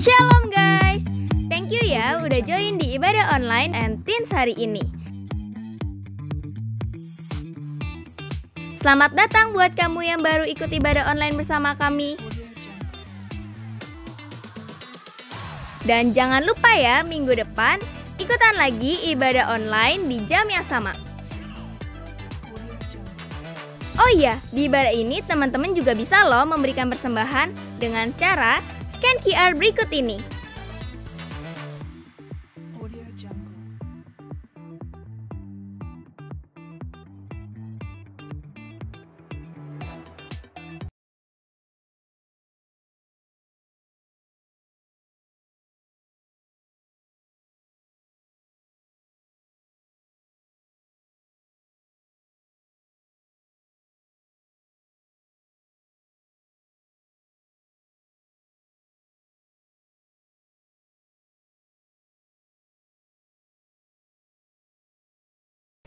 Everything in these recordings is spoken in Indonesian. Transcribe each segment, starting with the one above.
Shalom guys, thank you ya udah join di ibadah online and teens hari ini. Selamat datang buat kamu yang baru ikut ibadah online bersama kami. Dan jangan lupa ya, minggu depan ikutan lagi ibadah online di jam yang sama. Oh iya, di ibadah ini teman-teman juga bisa loh memberikan persembahan dengan cara scan QR berikut ini.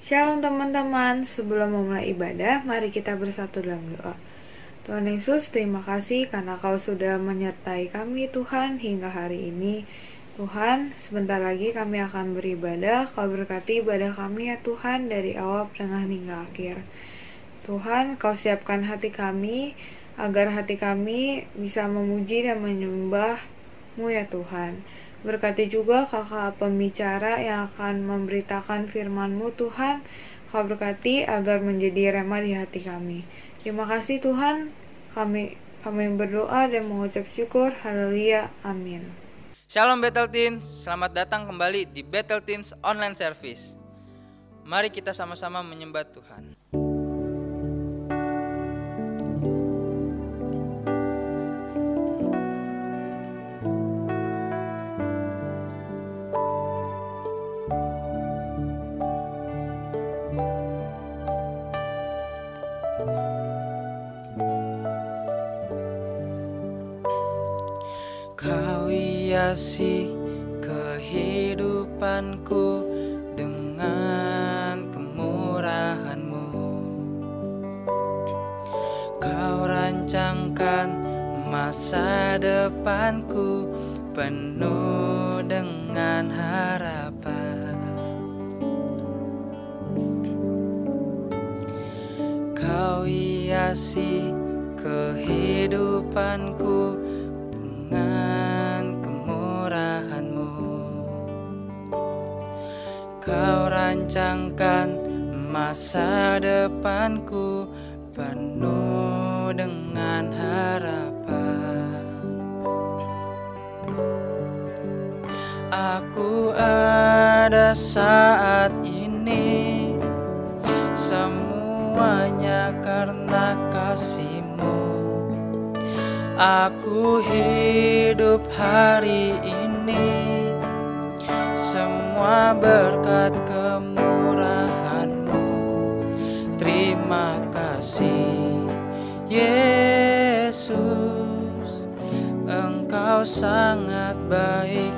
Shalom teman-teman, sebelum memulai ibadah, mari kita bersatu dalam doa. Tuhan Yesus, terima kasih karena Kau sudah menyertai kami Tuhan hingga hari ini. Tuhan, sebentar lagi kami akan beribadah, Kau berkati ibadah kami ya Tuhan dari awal pertengahan hingga akhir. Tuhan, Kau siapkan hati kami agar hati kami bisa memuji dan menyembah-Mu ya Tuhan. Berkati juga kakak pembicara yang akan memberitakan firman-Mu Tuhan. Kau berkati agar menjadi rema di hati kami. Terima kasih Tuhan. Kami berdoa dan mengucap syukur. Haleluya. Amin. Shalom Bethel Teens, selamat datang kembali di Bethel Teens Online Service. Mari kita sama-sama menyembah Tuhan. Kau hiasi kehidupanku dengan kemurahan-Mu. Kau rancangkan masa depanku penuh dengan harapan. Kau hiasi kehidupanku dengan kemurahan-Mu. Kau rancangkan masa depanku penuh dengan harapan. Aku ada saat ini, semuanya karena kasih-Mu. Aku hidup hari ini, semua berkat kemurahan-Mu. Terima kasih Yesus, Engkau sangat baik,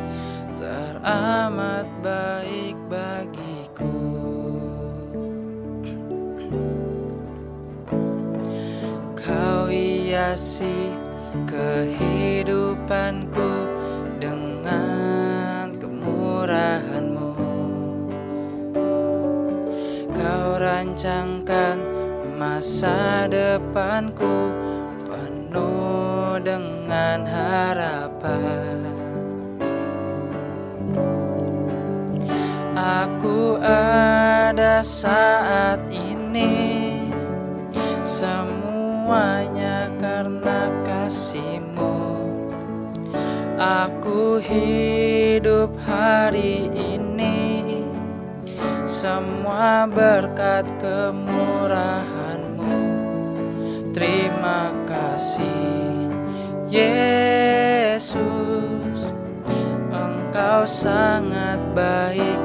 teramat baik bagiku. Kau hiasi kehidupanku dengan kemurahan-Mu. Kau rancangkan masa depanku penuh dengan harapan. Aku ada saat ini, semuanya karena kasih-Mu. Aku hidup hari ini, semua berkat kemurahan-Mu. Terima kasih Yesus, Engkau sangat baik,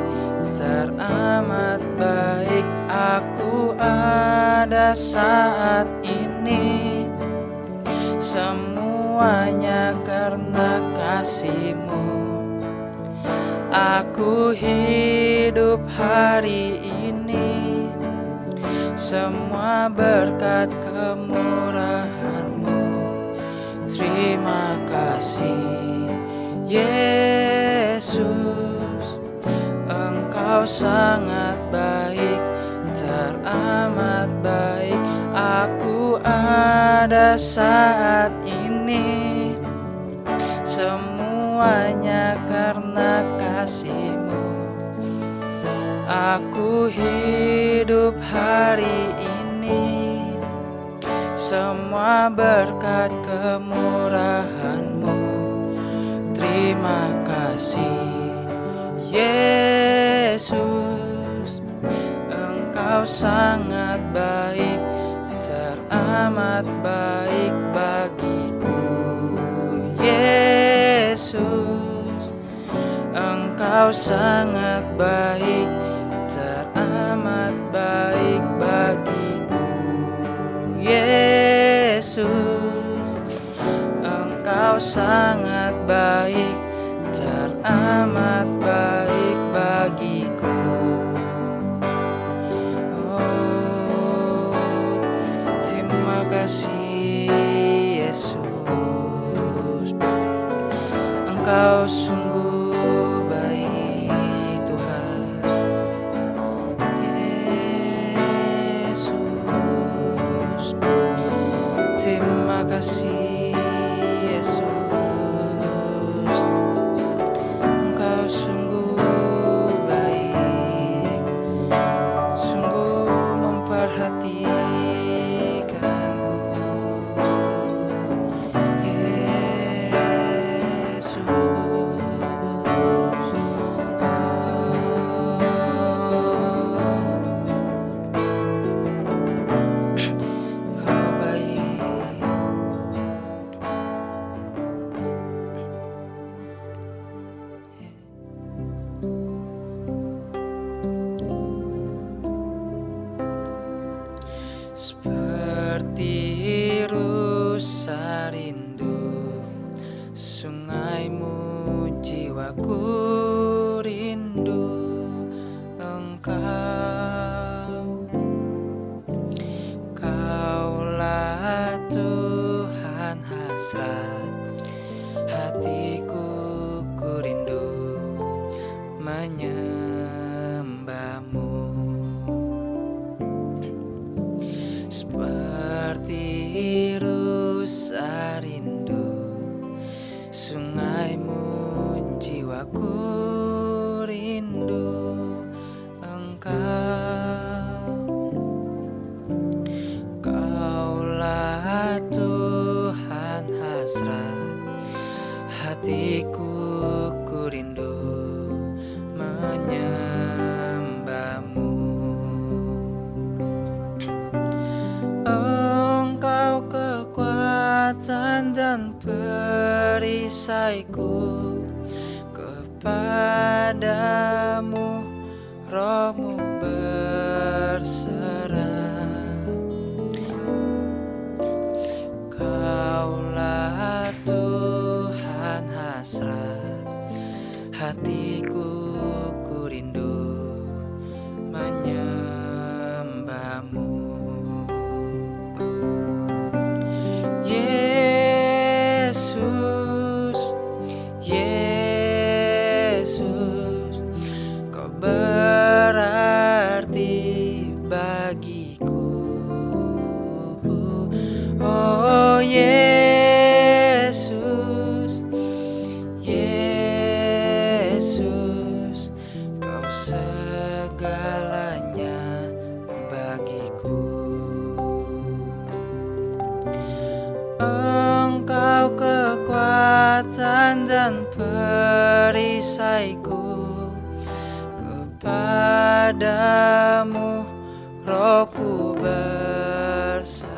teramat baik. Aku ada saat ini, semuanya karena kasih-Mu. Aku hidup hari ini, semua berkat kemurahan-Mu. Terima kasih Yesus, Engkau sangat baik, teramat baik. Aku ada saat ini, semuanya karena kasih-Mu. Aku hidup hari ini, semua berkat kemurahan-Mu. Terima kasih Yesus, Engkau sangat baik, teramat baik bagiku. Yesus, Engkau sangat baik, teramat baik bagiku. Yesus, Engkau sangat baik, teramat baik bagiku. Oh, terima kasih Yesus, Engkau sungguh baik Tuhan. Yesus, terima kasih Yesus, Engkau sungguh baik, sungguh memperhatikanku. Yesus, Engkau baik. Seperti rusa rindu sungaimu, jiwaku rindu Engkau. Kaulah Tuhan hasrat hatiku, ku rindu menyembah-Mu. Seperti rusa rindu sungaimu, jiwaku rindu Engkau. Kaulah Tuhan hasrat hatiku, ku rindu menyembah-Mu. Engkau kekuatan dan perisaiku, kepadamu Roh-Mu berserah. Kaulah Tuhan hasrat hatiku, ku rindu menyembah-Mu. Yesus, Yesus, Kau berarti bagiku. Oh Yesus, Yesus, Kau segalanya bagiku. Engkau kekuatan dan perisaiku, kepadamu Rohku berserah.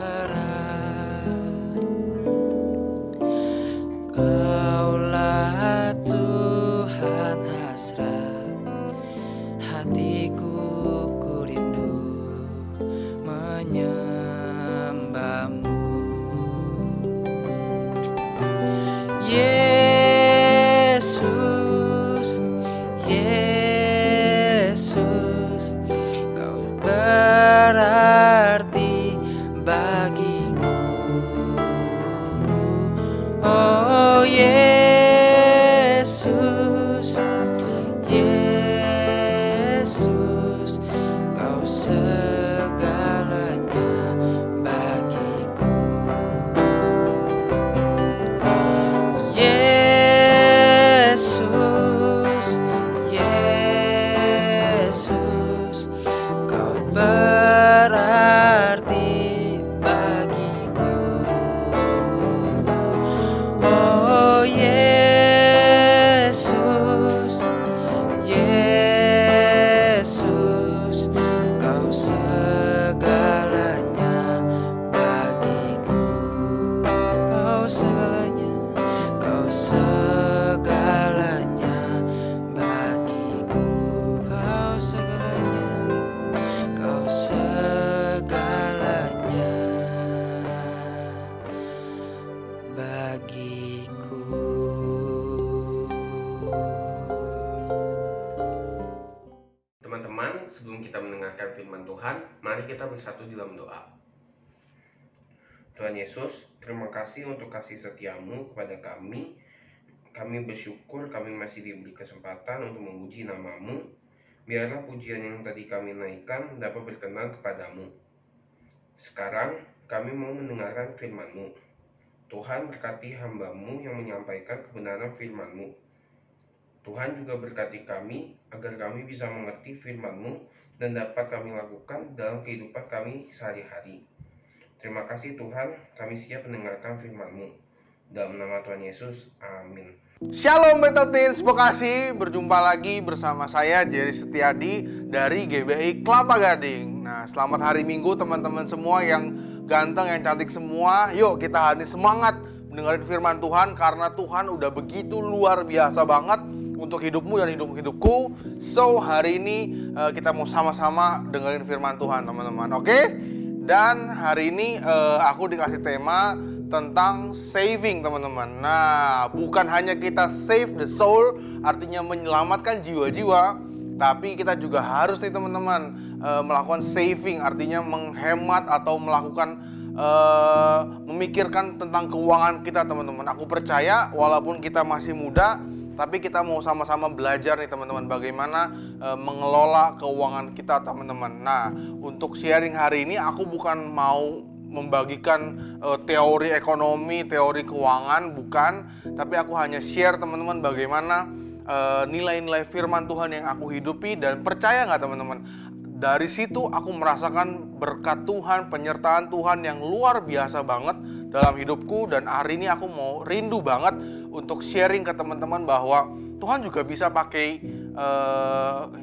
Kaulah Tuhan hasrat hatiku, ku rindu menyembah-Mu. Yesus, Yesus, Kau berarti segalanya bagiku, kau segalanya, kau segalanya bagiku. Teman-teman, sebelum kita mendengarkan firman Tuhan, mari kita bersatu dalam doa. Tuhan Yesus, terima kasih untuk kasih setiamu kepada kami. Kami bersyukur kami masih diberi kesempatan untuk memuji namamu. Biarlah pujian yang tadi kami naikkan dapat berkenan kepadamu. Sekarang kami mau mendengarkan firman-Mu. Tuhan berkati hamba-Mu yang menyampaikan kebenaran firman-Mu. Tuhan juga berkati kami agar kami bisa mengerti firman-Mu dan dapat kami lakukan dalam kehidupan kami sehari-hari. Terima kasih Tuhan, kami siap mendengarkan firman-Mu. Dalam nama Tuhan Yesus, amin. Shalom Battle Teens Bekasi, berjumpa lagi bersama saya Jerry Setiadi dari GBI Kelapa Gading. Nah, selamat hari Minggu teman-teman semua yang ganteng, yang cantik semua. Yuk kita hari ini semangat mendengarkan firman Tuhan karena Tuhan udah begitu luar biasa banget untuk hidupmu dan hidupku. So, hari ini kita mau sama-sama dengerin firman Tuhan teman-teman, oke? Dan hari ini aku dikasih tema tentang saving teman-teman. Nah, bukan hanya kita save the soul, artinya menyelamatkan jiwa-jiwa, tapi kita juga harus nih teman-teman melakukan saving, artinya menghemat atau melakukan memikirkan tentang keuangan kita teman-teman. Aku percaya walaupun kita masih muda, tapi kita mau sama-sama belajar nih teman-teman bagaimana mengelola keuangan kita teman-teman. Nah, untuk sharing hari ini aku bukan mau membagikan teori ekonomi, teori keuangan, bukan. Tapi aku hanya share teman-teman bagaimana nilai-nilai firman Tuhan yang aku hidupi. Dan percaya nggak teman-teman, dari situ aku merasakan berkat Tuhan, penyertaan Tuhan yang luar biasa banget dalam hidupku. Dan hari ini aku mau rindu banget untuk sharing ke teman-teman bahwa Tuhan juga bisa pakai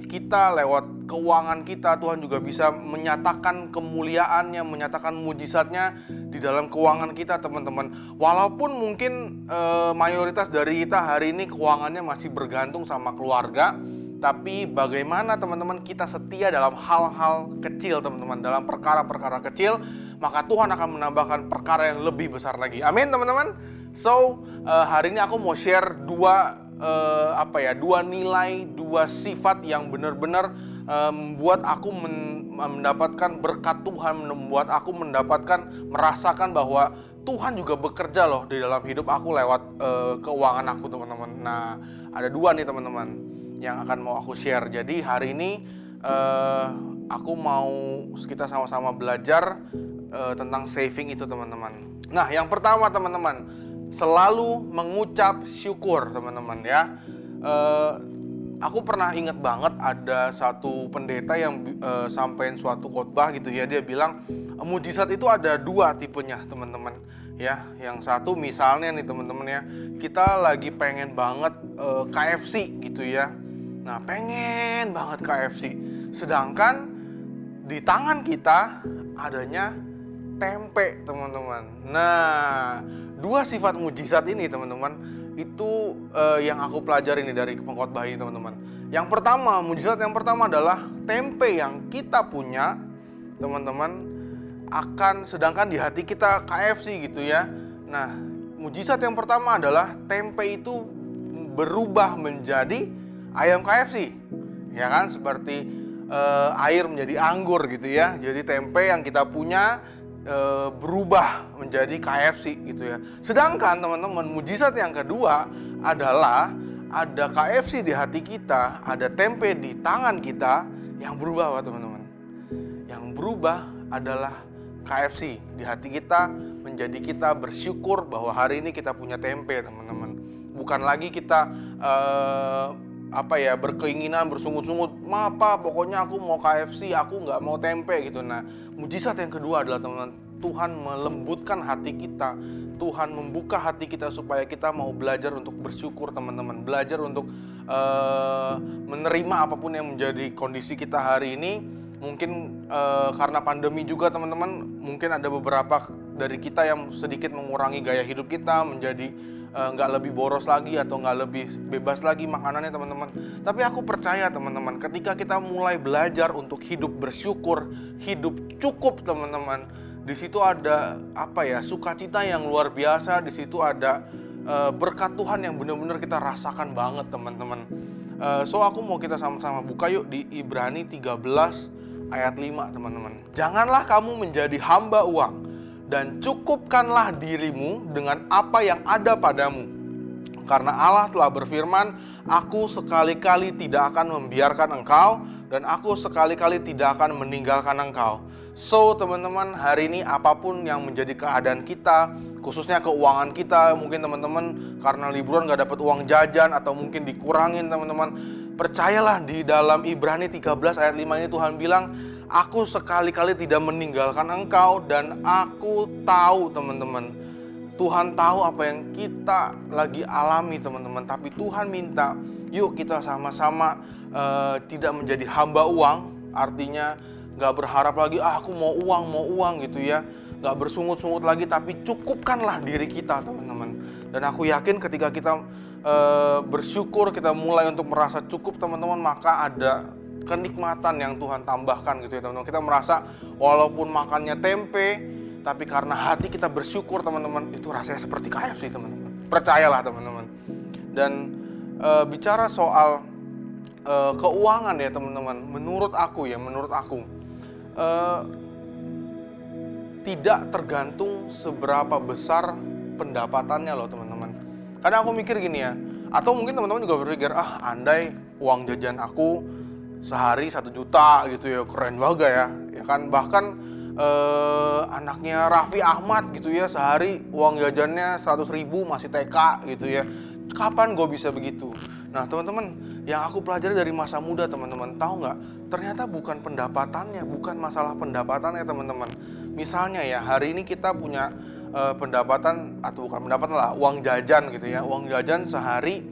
kita lewat keuangan kita. Tuhan juga bisa menyatakan kemuliaannya, menyatakan mujizatnya di dalam keuangan kita teman-teman. Walaupun mungkin mayoritas dari kita hari ini keuangannya masih bergantung sama keluarga, tapi bagaimana teman-teman kita setia dalam hal-hal kecil teman-teman, dalam perkara-perkara kecil, maka Tuhan akan menambahkan perkara yang lebih besar lagi. Amin teman-teman. So, hari ini aku mau share dua nilai, dua sifat yang benar-benar membuat aku mendapatkan berkat Tuhan, membuat aku merasakan bahwa Tuhan juga bekerja loh di dalam hidup aku lewat keuangan aku teman-teman. Nah, ada dua nih teman-teman yang akan mau aku share. Jadi hari ini aku mau kita sama-sama belajar tentang saving itu teman-teman. Nah, yang pertama teman-teman, selalu mengucap syukur teman-teman ya. Aku pernah ingat banget ada satu pendeta yang sampaikan suatu khotbah gitu ya. Dia bilang mujizat itu ada dua tipenya teman-teman ya. Yang satu misalnya nih teman-teman ya, kita lagi pengen banget KFC gitu ya. Nah, pengen banget KFC, sedangkan di tangan kita adanya tempe teman-teman. Nah, dua sifat mujizat ini teman-teman itu yang aku pelajari nih dari pengkhotbah ini teman-teman. Yang pertama, mujizat yang pertama adalah tempe yang kita punya teman-teman akan, sedangkan di hati kita KFC gitu ya. Nah, mujizat yang pertama adalah tempe itu berubah menjadi ayam KFC, ya kan, seperti air menjadi anggur gitu ya. Jadi tempe yang kita punya berubah menjadi KFC gitu ya. Sedangkan teman-teman, mujizat yang kedua adalah ada KFC di hati kita, ada tempe di tangan kita yang berubah teman-teman. Yang berubah adalah KFC di hati kita, menjadi kita bersyukur bahwa hari ini kita punya tempe teman-teman. Bukan lagi kita berkeinginan, bersungut-sungut, pokoknya aku mau KFC, aku nggak mau tempe gitu. Nah, mujizat yang kedua adalah teman-teman, Tuhan melembutkan hati kita, Tuhan membuka hati kita supaya kita mau belajar untuk bersyukur teman-teman, belajar untuk menerima apapun yang menjadi kondisi kita hari ini. Mungkin karena pandemi juga teman-teman, mungkin ada beberapa dari kita yang sedikit mengurangi gaya hidup kita, menjadi nggak lebih boros lagi atau nggak lebih bebas lagi makanannya teman-teman. Tapi aku percaya teman-teman, ketika kita mulai belajar untuk hidup bersyukur, hidup cukup teman-teman, di situ ada sukacita yang luar biasa, di situ ada berkat Tuhan yang benar-benar kita rasakan banget teman-teman. So aku mau kita sama-sama buka yuk di Ibrani 13 ayat 5 teman-teman. Janganlah kamu menjadi hamba uang, dan cukupkanlah dirimu dengan apa yang ada padamu. Karena Allah telah berfirman, aku sekali-kali tidak akan membiarkan engkau, dan aku sekali-kali tidak akan meninggalkan engkau. So teman-teman, hari ini apapun yang menjadi keadaan kita, khususnya keuangan kita, mungkin teman-teman karena liburan gak dapat uang jajan atau mungkin dikurangin teman-teman, percayalah di dalam Ibrani 13 ayat 5 ini Tuhan bilang, aku sekali-kali tidak meninggalkan engkau, dan aku tahu teman-teman, Tuhan tahu apa yang kita lagi alami teman-teman. Tapi Tuhan minta, yuk kita sama-sama tidak menjadi hamba uang. Artinya gak berharap lagi, aku mau uang gitu ya, gak bersungut-sungut lagi, tapi cukupkanlah diri kita teman-teman. Dan aku yakin ketika kita bersyukur, kita mulai untuk merasa cukup teman-teman, maka ada kenikmatan yang Tuhan tambahkan gitu ya teman-teman. Kita merasa walaupun makannya tempe, tapi karena hati kita bersyukur teman-teman, itu rasanya seperti KFC teman-teman. Percayalah teman-teman. Dan bicara soal keuangan ya teman-teman, menurut aku tidak tergantung seberapa besar pendapatannya loh teman-teman. Karena aku mikir gini ya, atau mungkin teman-teman juga berpikir, andai uang jajan aku sehari 1 juta gitu ya, keren banget ya kan. Bahkan anaknya Raffi Ahmad gitu ya, sehari uang jajannya 100.000 masih TK gitu ya. Kapan gue bisa begitu? Nah teman-teman, yang aku pelajari dari masa muda teman-teman, tahu nggak? Ternyata bukan pendapatannya, bukan masalah pendapatannya teman-teman. Misalnya ya, hari ini kita punya pendapatan, atau bukan pendapatan lah, uang jajan gitu ya. Uang jajan sehari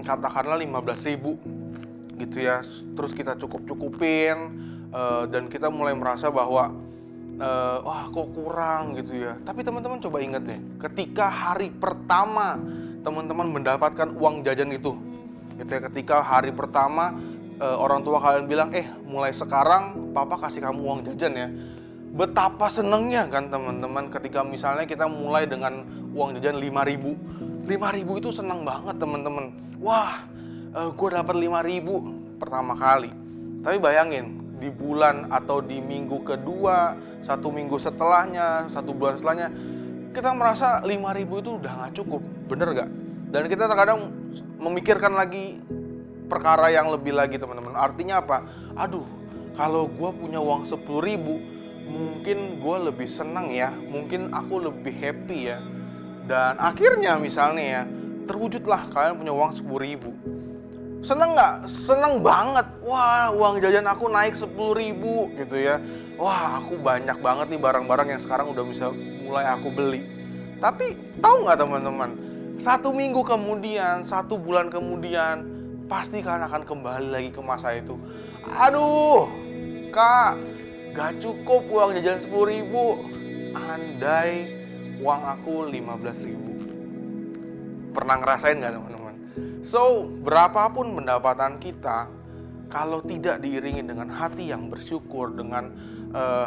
katakanlah 15.000 gitu ya. Terus kita cukup-cukupin dan kita mulai merasa bahwa wah kok kurang gitu ya. Tapi teman-teman coba ingat deh, ketika hari pertama teman-teman mendapatkan uang jajan itu gitu ya, ketika hari pertama orang tua kalian bilang, mulai sekarang papa kasih kamu uang jajan ya. Betapa senengnya kan teman-teman ketika misalnya kita mulai dengan uang jajan 5.000. 5.000 itu seneng banget teman-teman. Wah, gue dapat 5.000 pertama kali. Tapi bayangin, di bulan atau di minggu kedua, 1 minggu setelahnya, 1 bulan setelahnya, kita merasa 5.000 itu udah gak cukup. Bener gak? Dan kita terkadang memikirkan lagi perkara yang lebih lagi teman-teman. Artinya apa? Aduh, kalau gue punya uang 10.000, mungkin gue lebih senang ya, mungkin aku lebih happy ya. Dan akhirnya misalnya ya, terwujudlah kalian punya uang 10.000. Seneng gak? Seneng banget. Wah, uang jajan aku naik 10.000 gitu ya. Wah, aku banyak banget nih barang-barang yang sekarang udah bisa mulai aku beli. Tapi tahu gak teman-teman, 1 minggu kemudian, 1 bulan kemudian, pasti kalian akan kembali lagi ke masa itu. Aduh, Kak, gak cukup uang jajan 10.000. Andai uang aku 15.000. Pernah ngerasain gak teman-teman? So, berapapun pendapatan kita, kalau tidak diiringi dengan hati yang bersyukur, dengan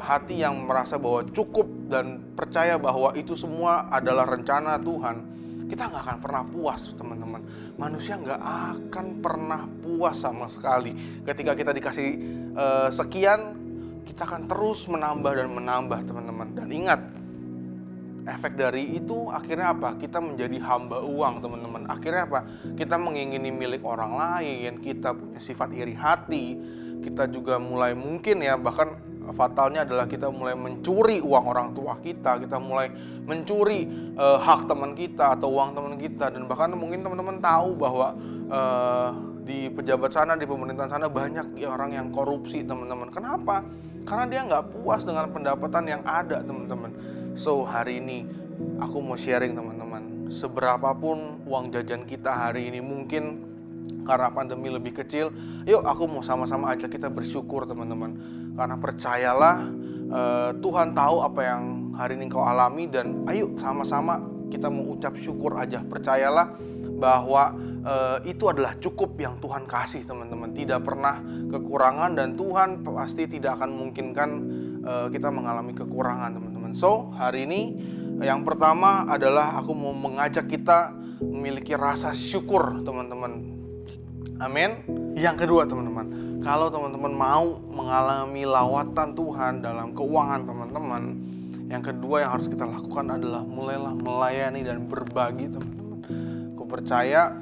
hati yang merasa bahwa cukup dan percaya bahwa itu semua adalah rencana Tuhan, kita gak akan pernah puas teman-teman. Manusia gak akan pernah puas sama sekali. Ketika kita dikasih sekian, kita akan terus menambah dan menambah teman-teman. Dan ingat, efek dari itu akhirnya apa? Kita menjadi hamba uang teman-teman. Akhirnya apa? Kita mengingini milik orang lain, kita punya sifat iri hati, kita juga mulai mungkin ya, bahkan fatalnya adalah kita mulai mencuri uang orang tua kita mulai mencuri hak teman kita atau uang teman kita. Dan bahkan mungkin teman-teman tahu bahwa di pejabat sana, di pemerintahan sana banyak orang yang korupsi teman-teman. Kenapa? Karena dia nggak puas dengan pendapatan yang ada teman-teman. So hari ini aku mau sharing teman-teman, seberapapun uang jajan kita hari ini mungkin karena pandemi lebih kecil, yuk aku mau sama-sama ajak kita bersyukur teman-teman. Karena percayalah Tuhan tahu apa yang hari ini kau alami, dan ayo sama-sama kita mau ucap syukur aja. Percayalah bahwa itu adalah cukup yang Tuhan kasih, teman-teman. Tidak pernah kekurangan, dan Tuhan pasti tidak akan memungkinkan kita mengalami kekurangan, teman-teman. So, hari ini yang pertama adalah aku mau mengajak kita memiliki rasa syukur, teman-teman. Amin. Yang kedua, teman-teman, kalau teman-teman mau mengalami lawatan Tuhan dalam keuangan teman-teman, yang kedua yang harus kita lakukan adalah mulailah melayani dan berbagi, teman-teman. Aku percaya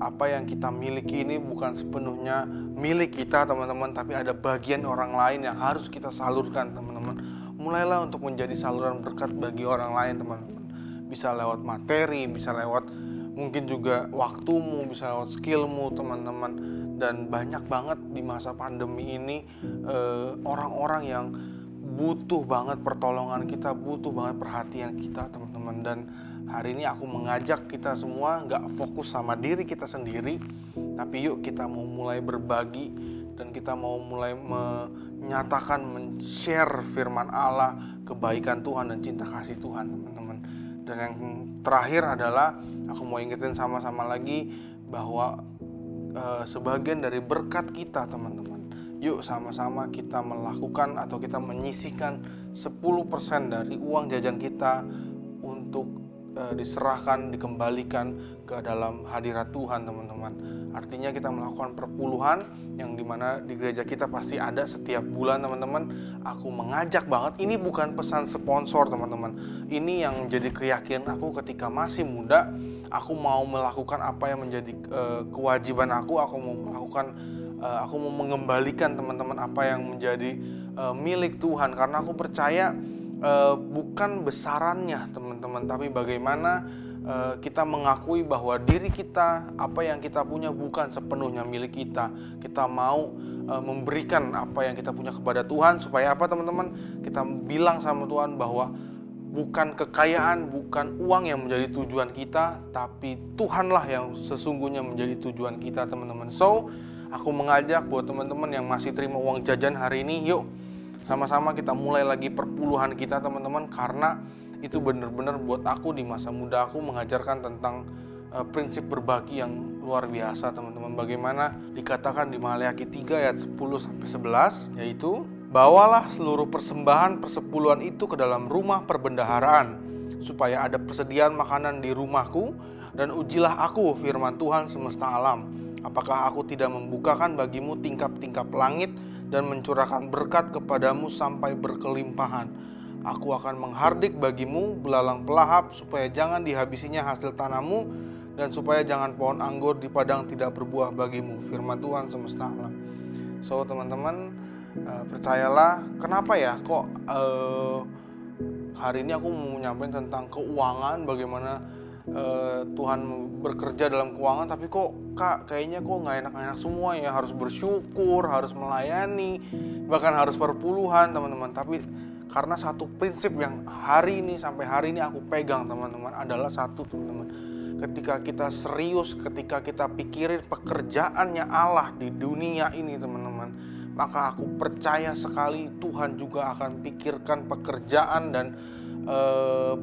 apa yang kita miliki ini bukan sepenuhnya milik kita, teman-teman, tapi ada bagian orang lain yang harus kita salurkan, teman-teman. Mulailah untuk menjadi saluran berkat bagi orang lain, teman-teman. Bisa lewat materi, bisa lewat mungkin juga waktumu, bisa lewat skillmu, teman-teman. Dan banyak banget di masa pandemi ini orang-orang yang butuh banget pertolongan kita, butuh banget perhatian kita, teman-teman. Dan hari ini aku mengajak kita semua gak fokus sama diri kita sendiri, tapi yuk kita mau mulai berbagi, dan kita mau mulai menyatakan, men-share firman Allah, kebaikan Tuhan dan cinta kasih Tuhan, teman-teman. Dan yang terakhir adalah aku mau ingetin sama-sama lagi bahwa sebagian dari berkat kita, teman-teman, yuk sama-sama kita melakukan atau kita menyisihkan 10% dari uang jajan kita untuk diserahkan, dikembalikan ke dalam hadirat Tuhan, teman-teman. Artinya kita melakukan perpuluhan yang dimana di gereja kita pasti ada setiap bulan, teman-teman. Aku mengajak banget, ini bukan pesan sponsor, teman-teman. Ini yang menjadi keyakinan aku ketika masih muda. Aku mau melakukan apa yang menjadi kewajiban aku mau melakukan, aku mau mengembalikan, teman-teman, apa yang menjadi milik Tuhan. Karena aku percaya bukan besarannya, teman-teman, tapi bagaimana kita mengakui bahwa diri kita, apa yang kita punya bukan sepenuhnya milik kita. Kita mau memberikan apa yang kita punya kepada Tuhan, supaya apa, teman-teman? Kita bilang sama Tuhan bahwa bukan kekayaan, bukan uang yang menjadi tujuan kita, tapi Tuhanlah yang sesungguhnya menjadi tujuan kita, teman-teman. So, aku mengajak buat teman-teman yang masih terima uang jajan hari ini, yuk sama-sama kita mulai lagi perpuluhan kita, teman-teman, karena itu benar-benar buat aku di masa muda aku mengajarkan tentang prinsip berbagi yang luar biasa, teman-teman. Bagaimana dikatakan di Maleakhi 3 ayat 10-11, yaitu bawalah seluruh persembahan persepuluhan itu ke dalam rumah perbendaharaan, supaya ada persediaan makanan di rumahku, dan ujilah aku, firman Tuhan semesta alam, apakah aku tidak membukakan bagimu tingkap-tingkap langit dan mencurahkan berkat kepadamu sampai berkelimpahan. Aku akan menghardik bagimu belalang pelahap, supaya jangan dihabisinya hasil tanahmu, dan supaya jangan pohon anggur di padang tidak berbuah bagimu, firman Tuhan semesta alam. So, teman-teman, percayalah, kenapa ya kok hari ini aku mau menyampaikan tentang keuangan, bagaimana Tuhan bekerja dalam keuangan, tapi kok Kak kayaknya kok nggak enak-enak semua ya, harus bersyukur, harus melayani, bahkan harus perpuluhan, teman-teman. Tapi karena satu prinsip yang hari ini sampai hari ini aku pegang, teman-teman, adalah satu, teman-teman. Ketika kita serius, ketika kita pikirin pekerjaannya Allah di dunia ini, teman-teman, maka aku percaya sekali Tuhan juga akan pikirkan pekerjaan dan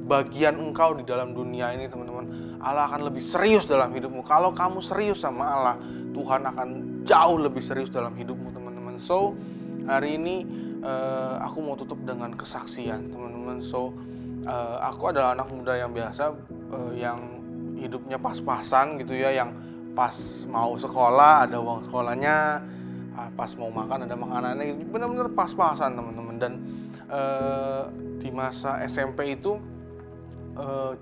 bagian engkau di dalam dunia ini, teman-teman. Allah akan lebih serius dalam hidupmu. Kalau kamu serius sama Allah, Tuhan akan jauh lebih serius dalam hidupmu, teman-teman. So, hari ini aku mau tutup dengan kesaksian, teman-teman. So, aku adalah anak muda yang biasa, yang hidupnya pas-pasan gitu ya, yang pas mau sekolah ada uang sekolahnya, pas mau makan ada makanannya, benar-benar pas-pasan, teman-teman. Dan di masa SMP itu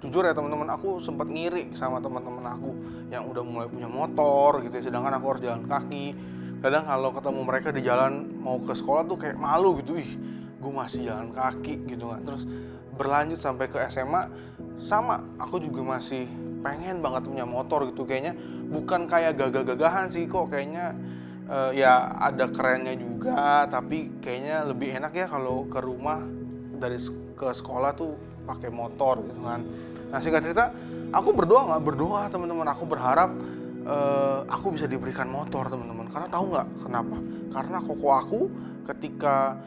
jujur ya, teman-teman, aku sempat ngiri sama teman-teman aku yang udah mulai punya motor gitu ya, sedangkan aku harus jalan kaki. Kadang kalau ketemu mereka di jalan mau ke sekolah tuh kayak malu gitu, ih gue masih jalan kaki gitu kan. Terus berlanjut sampai ke SMA, sama, aku juga masih pengen banget punya motor gitu. Kayaknya bukan kayak gagah-gagahan sih, kok kayaknya ya ada kerennya juga, tapi kayaknya lebih enak ya kalau ke rumah dari ke sekolah tuh pakai motor gitu kan. Nah, singkat cerita, aku berdoa teman-teman, aku berharap aku bisa diberikan motor, teman-teman. Karena tahu nggak kenapa? Karena koko aku ketika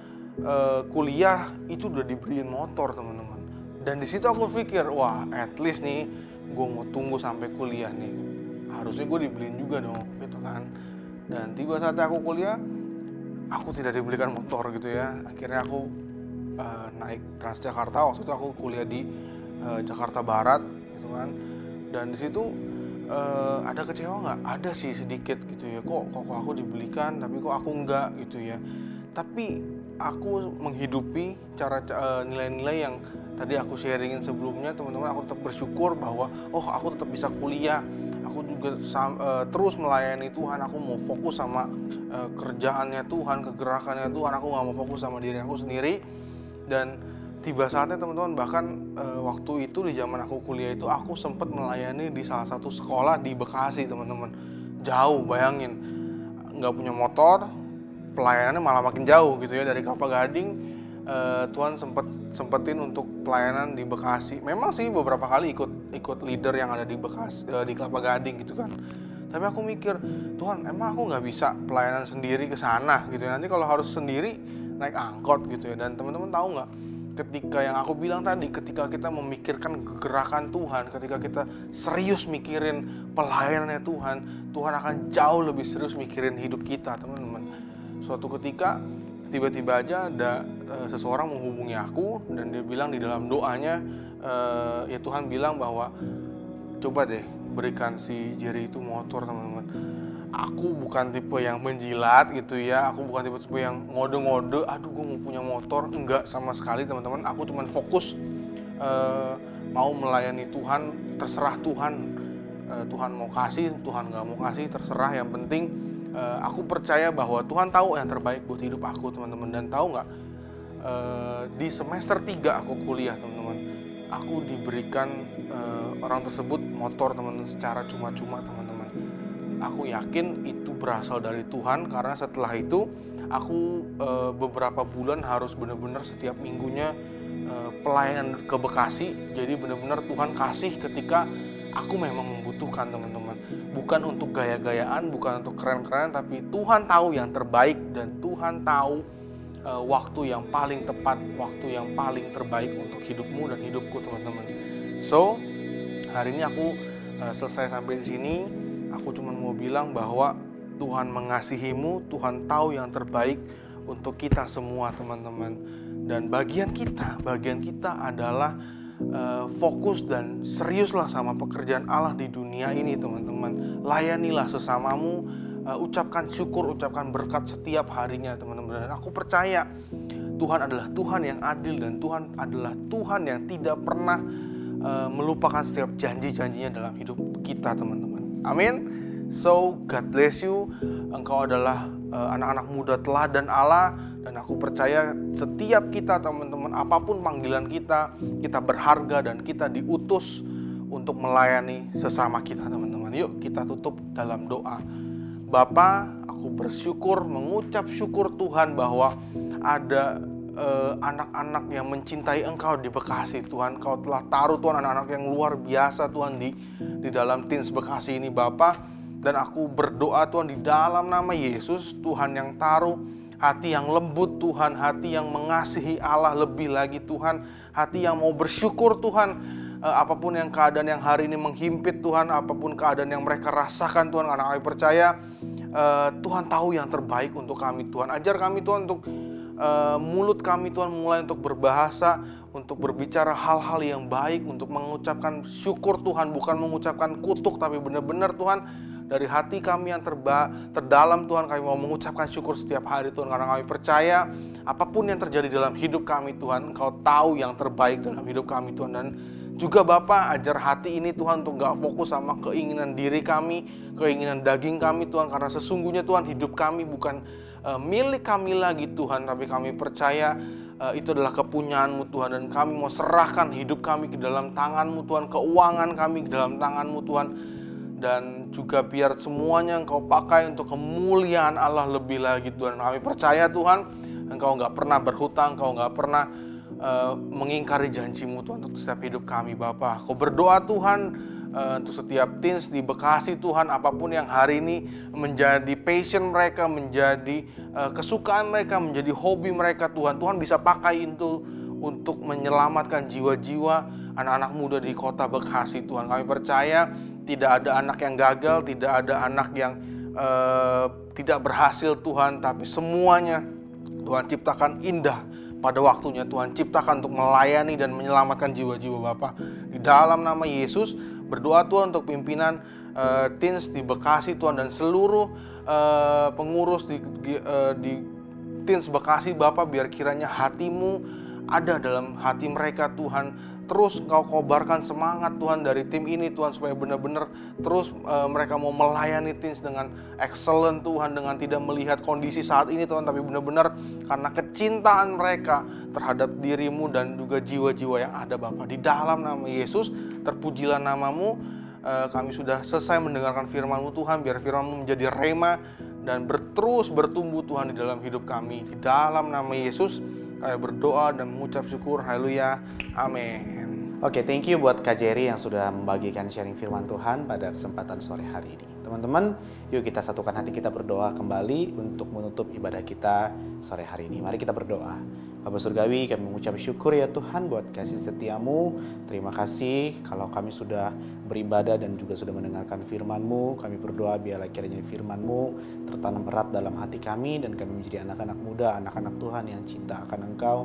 kuliah itu udah diberiin motor, teman-teman. Dan di situ aku pikir, wah at least nih gue mau tunggu sampai kuliah nih, harusnya gue dibeliin juga dong gitu kan. Dan tiba saatnya aku kuliah, aku tidak dibelikan motor gitu ya. Akhirnya aku naik Transjakarta. Waktu itu aku kuliah di Jakarta Barat gitu kan. Dan di situ ada kecewa nggak? Ada sih sedikit gitu ya. Kok aku dibelikan tapi kok aku enggak gitu ya. Tapi aku menghidupi nilai-nilai yang tadi aku sharingin sebelumnya, teman-teman. Aku tetap bersyukur bahwa aku tetap bisa kuliah. Aku juga terus melayani Tuhan. Aku mau fokus sama kerjaannya Tuhan, kegerakannya Tuhan. Aku nggak mau fokus sama diri aku sendiri. Dan tiba saatnya teman-teman, bahkan waktu itu di zaman aku kuliah itu aku sempat melayani di salah satu sekolah di Bekasi, teman-teman. Jauh, bayangin, nggak punya motor, pelayanannya malah makin jauh gitu ya, dari Kelapa Gading. Tuhan sempetin untuk pelayanan di Bekasi. Memang sih beberapa kali ikut leader yang ada di Bekasi, di Kelapa Gading gitu kan. Tapi aku mikir, Tuhan, emang aku nggak bisa pelayanan sendiri ke sana gitu ya. Nanti kalau harus sendiri naik angkot gitu ya. Dan teman-teman tahu nggak, ketika yang aku bilang tadi, ketika kita memikirkan gerakan Tuhan, ketika kita serius mikirin pelayanannya Tuhan, Tuhan akan jauh lebih serius mikirin hidup kita, teman-teman. Suatu ketika tiba-tiba aja ada seseorang menghubungi aku, dan dia bilang di dalam doanya, ya Tuhan bilang bahwa coba deh berikan si Jerry itu motor, teman-teman. Aku bukan tipe yang menjilat gitu ya, aku bukan tipe yang ngode-ngode, aduh gue mau punya motor, enggak sama sekali, teman-teman. Aku cuma fokus mau melayani Tuhan, terserah Tuhan. Tuhan mau kasih, Tuhan nggak mau kasih, terserah. Yang penting aku percaya bahwa Tuhan tahu yang terbaik buat hidup aku, teman-teman. Dan tahu nggak, di semester 3 aku kuliah, teman-teman, aku diberikan orang tersebut motor, teman-teman, secara cuma-cuma, teman-teman. Aku yakin itu berasal dari Tuhan, karena setelah itu aku beberapa bulan harus benar-benar setiap minggunya pelayanan ke Bekasi. Jadi benar-benar Tuhan kasih ketika aku memang membutuhkan, teman-teman. Bukan untuk gaya-gayaan, bukan untuk keren-keren, tapi Tuhan tahu yang terbaik, dan Tuhan tahu waktu yang paling tepat, waktu yang paling terbaik untuk hidupmu dan hidupku, teman-teman. So, hari ini aku selesai sampai di sini. Aku cuma mau bilang bahwa Tuhan mengasihimu, Tuhan tahu yang terbaik untuk kita semua, teman-teman. Dan bagian kita adalah fokus dan seriuslah sama pekerjaan Allah di dunia ini, teman-teman. Layanilah sesamamu, ucapkan syukur, ucapkan berkat setiap harinya, teman-teman. Dan aku percaya Tuhan adalah Tuhan yang adil, dan Tuhan adalah Tuhan yang tidak pernah melupakan setiap janji-janjinya dalam hidup kita, teman-teman. Amin. So, God bless you. Engkau adalah anak-anak muda teladan Allah, dan aku percaya setiap kita, teman-teman, apapun panggilan kita berharga dan kita diutus untuk melayani sesama kita, teman-teman. Yuk kita tutup dalam doa. Bapa, aku bersyukur, mengucap syukur Tuhan bahwa ada anak-anak yang mencintai Engkau di Bekasi, Tuhan. Kau telah taruh, Tuhan, anak-anak yang luar biasa, Tuhan, di dalam Teens Bekasi ini, Bapa. Dan aku berdoa, Tuhan, di dalam nama Yesus, Tuhan, yang taruh hati yang lembut, Tuhan, hati yang mengasihi Allah lebih lagi, Tuhan, hati yang mau bersyukur, Tuhan, apapun yang keadaan yang hari ini menghimpit, Tuhan, apapun keadaan yang mereka rasakan, Tuhan, karena kami percaya Tuhan tahu yang terbaik untuk kami, Tuhan. Ajar kami, Tuhan, untuk mulut kami, Tuhan, mulai untuk berbahasa, untuk berbicara hal-hal yang baik, untuk mengucapkan syukur, Tuhan, bukan mengucapkan kutuk, tapi benar-benar, Tuhan, dari hati kami yang terdalam, Tuhan, kami mau mengucapkan syukur setiap hari, Tuhan, karena kami percaya apapun yang terjadi dalam hidup kami, Tuhan, Engkau tahu yang terbaik dalam hidup kami, Tuhan. Dan juga Bapa, ajar hati ini, Tuhan, untuk gak fokus sama keinginan diri kami, keinginan daging kami, Tuhan, karena sesungguhnya, Tuhan, hidup kami bukan milik kami lagi, Tuhan, tapi kami percaya itu adalah kepunyaan-Mu, Tuhan, dan kami mau serahkan hidup kami ke dalam tangan-Mu, Tuhan, keuangan kami ke dalam tangan-Mu, Tuhan, dan juga biar semuanya Engkau pakai untuk kemuliaan Allah lebih lagi, Tuhan. Kami percaya, Tuhan, Engkau gak pernah berhutang, Engkau gak pernah mengingkari janji-Mu, Tuhan, untuk setiap hidup kami, Bapa. Aku berdoa, Tuhan, untuk setiap teens di Bekasi, Tuhan, apapun yang hari ini menjadi passion mereka, menjadi kesukaan mereka, menjadi hobi mereka, Tuhan, Tuhan bisa pakai itu untuk menyelamatkan jiwa-jiwa anak-anak muda di kota Bekasi Tuhan. Kami percaya tidak ada anak yang gagal, tidak ada anak yang tidak berhasil Tuhan, tapi semuanya Tuhan ciptakan indah pada waktunya. Tuhan ciptakan untuk melayani dan menyelamatkan jiwa-jiwa Bapa. Di dalam nama Yesus berdoa Tuhan untuk pimpinan Teens di Bekasi Tuhan, dan seluruh pengurus di Teens Bekasi Bapa, biar kiranya hati-Mu ada dalam hati mereka Tuhan. Terus Engkau kobarkan semangat Tuhan dari tim ini Tuhan, supaya benar-benar terus mereka mau melayani teens dengan excellent Tuhan, dengan tidak melihat kondisi saat ini Tuhan, tapi benar-benar karena kecintaan mereka terhadap diri-Mu dan juga jiwa-jiwa yang ada Bapa. Di dalam nama Yesus, terpujilah nama-Mu. Kami sudah selesai mendengarkan firman-Mu Tuhan, biar firman-Mu menjadi rema dan terus bertumbuh Tuhan di dalam hidup kami. Di dalam nama Yesus kami berdoa dan mengucap syukur. Haleluya. Amin. Oke, thank you buat Kak Jerry yang sudah membagikan sharing firman Tuhan pada kesempatan sore hari ini. Teman-teman, yuk kita satukan hati kita berdoa kembali untuk menutup ibadah kita sore hari ini. Mari kita berdoa. Bapa Surgawi, kami mengucap syukur ya Tuhan buat kasih setia-Mu. Terima kasih kalau kami sudah beribadah dan juga sudah mendengarkan firman-Mu. Kami berdoa biarlah kiranya firman-Mu tertanam erat dalam hati kami, dan kami menjadi anak-anak muda, anak-anak Tuhan yang cinta akan Engkau,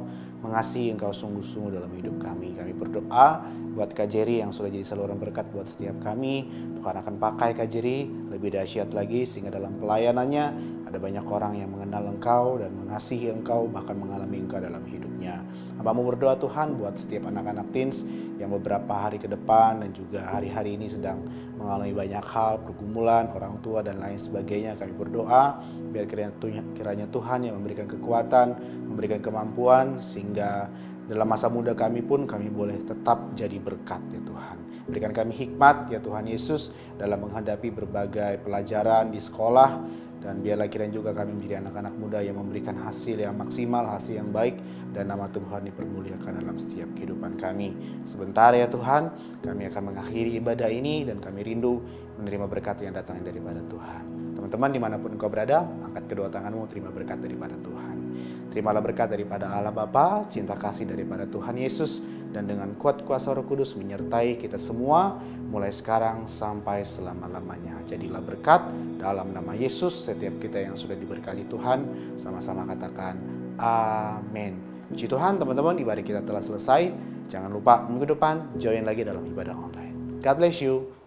mengasihi Engkau sungguh-sungguh dalam hidup kami. Kami berdoa buat Kak Jerry yang sudah jadi saluran berkat buat setiap kami. Tuhan akan pakai Kak Jerry lebih dahsyat lagi, sehingga dalam pelayanannya ada banyak orang yang mengenal Engkau dan mengasihi Engkau, bahkan mengalami Engkau dalam hidupnya. Hamba-Mu berdoa Tuhan buat setiap anak-anak teens yang beberapa hari ke depan dan juga hari-hari ini sedang mengalami banyak hal, pergumulan, orang tua dan lain sebagainya. Kami berdoa biar kiranya Tuhan yang memberikan kekuatan, memberikan kemampuan, sehingga dalam masa muda kami pun kami boleh tetap jadi berkat ya Tuhan. Berikan kami hikmat ya Tuhan Yesus dalam menghadapi berbagai pelajaran di sekolah, dan biarlah kiranya juga kami menjadi anak-anak muda yang memberikan hasil yang maksimal, hasil yang baik, dan nama Tuhan dipermuliakan dalam setiap kehidupan kami. Sebentar ya Tuhan, kami akan mengakhiri ibadah ini dan kami rindu menerima berkat yang datang daripada Tuhan. Teman-teman dimanapun engkau berada, angkat kedua tanganmu, terima berkat daripada Tuhan. Terimalah berkat daripada Allah Bapa, cinta kasih daripada Tuhan Yesus, dan dengan kuat kuasa Roh Kudus menyertai kita semua mulai sekarang sampai selama-lamanya. Jadilah berkat dalam nama Yesus. Setiap kita yang sudah diberkati Tuhan, sama-sama katakan amin. Puji Tuhan teman-teman, ibadah kita telah selesai. Jangan lupa minggu depan join lagi dalam ibadah online. God bless you.